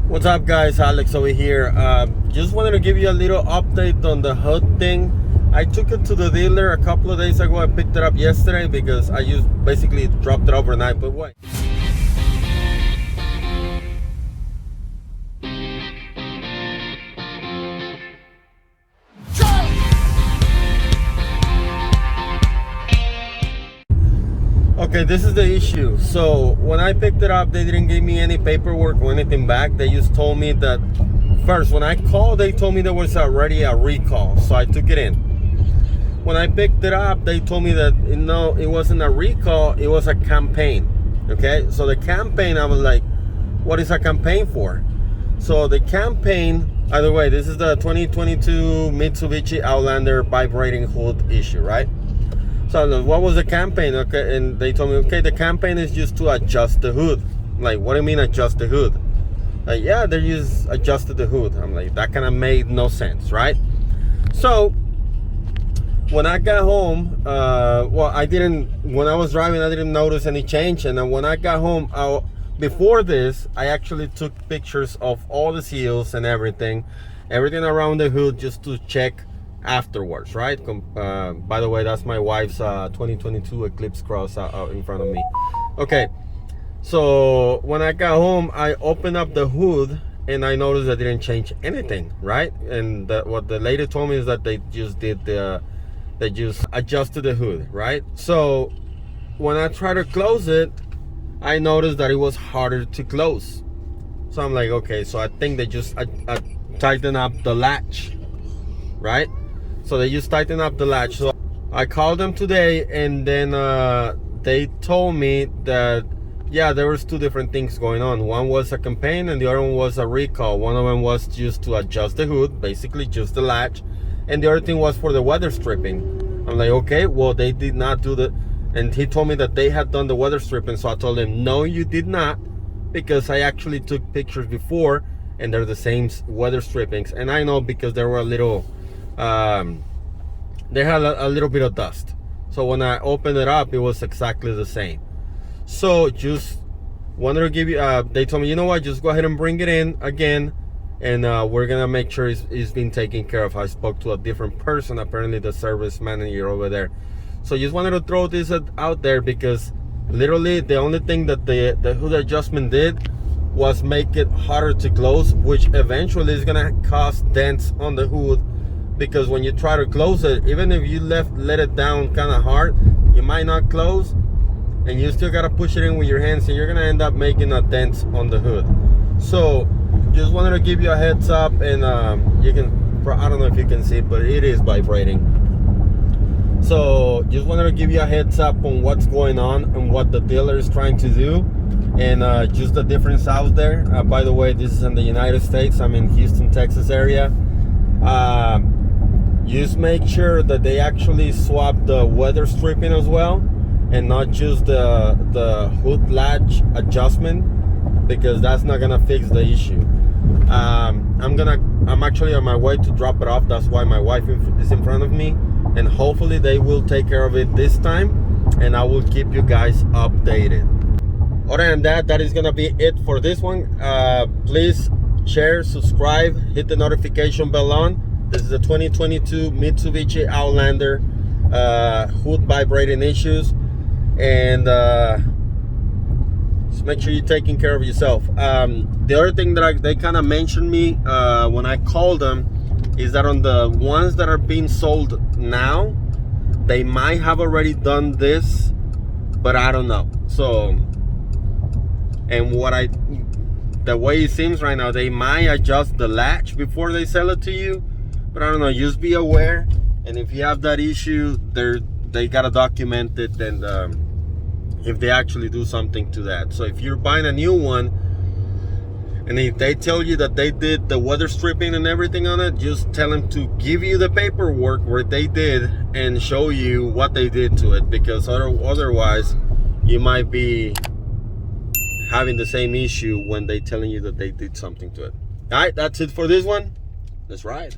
What's up, guys? Alex over here. Just wanted to give you a little update on the hood thing. I took it to the dealer a couple of days ago. I picked it up yesterday because I basically dropped it overnight. But wait. Okay, this is the issue. So when I picked it up, they didn't give me any paperwork or anything back. They just told me that first, when I called, they told me there was already a recall. So I took it in. When I picked it up, they told me that no, it wasn't a recall, it was a campaign. Okay, so the campaign, I was like, what is a campaign for? So the campaign, by the way, this is the 2022 Mitsubishi Outlander vibrating hood issue, right? So what was the campaign? Okay, and they told me, okay, the campaign is just to adjust the hood. I'm like, what do you mean adjust the hood? Like, yeah, they just adjusted the hood. I'm like, that kind of made no sense, right? So when I got home, when I was driving, I didn't notice any change. And then when I got home, before this, I actually took pictures of all the seals and everything around the hood, just to check afterwards, right? By the way, that's my wife's 2022 Eclipse Cross out in front of me. Okay, so when I got home, I opened up the hood and I noticed I didn't change anything, right? And what the lady told me is that they just adjusted the hood, right? So when I tried to close it, I noticed that it was harder to close. So I'm like, okay, so I think they just tightened up the latch, right? So they just tighten up the latch. So I called them today, and then they told me that, yeah, there was two different things going on. One was a campaign and the other one was a recall. One of them was just to adjust the hood, basically just the latch. And the other thing was for the weather stripping. I'm like, okay, well, they did not do the, and he told me that they had done the weather stripping. So I told him, no, you did not, because I actually took pictures before and they're the same weather strippings. And I know because there were a little, they had a little bit of dust. So when I opened it up, it was exactly the same. So just wanted to give you, they told me, you know what, just go ahead and bring it in again, and we're gonna make sure it's been taken care of. I spoke to a different person, apparently the service manager over there. So just wanted to throw this out there, because literally the only thing that the hood adjustment did was make it harder to close, which eventually is gonna cause dents on the hood, because when you try to close it, even if you let it down kind of hard, you might not close, and you still gotta push it in with your hands, and you're gonna end up making a dent on the hood. So just wanted to give you a heads up, and you can, I don't know if you can see it, but it is vibrating. So just wanted to give you a heads up on what's going on and what the dealer is trying to do, and just the difference out there. By the way, this is in the United States. I'm in Houston, Texas area. Just make sure that they actually swap the weather stripping as well, and not just the hood latch adjustment, because that's not gonna fix the issue. I'm actually on my way to drop it off. That's why my wife is in front of me, and hopefully they will take care of it this time, and I will keep you guys updated. Other than that, that is gonna be it for this one. Please share, subscribe, hit the notification bell on. This is the 2022 Mitsubishi Outlander hood vibrating issues, and just make sure you're taking care of yourself. The other thing that they kind of mentioned me when I called them is that on the ones that are being sold now, they might have already done this, but I don't know. So, and the way it seems right now, they might adjust the latch before they sell it to you. But I don't know, just be aware. And if you have that issue, they gotta document it, and if they actually do something to that. So if you're buying a new one, and if they tell you that they did the weather stripping and everything on it, just tell them to give you the paperwork where they did and show you what they did to it, because otherwise you might be having the same issue when they telling you that they did something to it. All right, that's it for this one. Let's ride.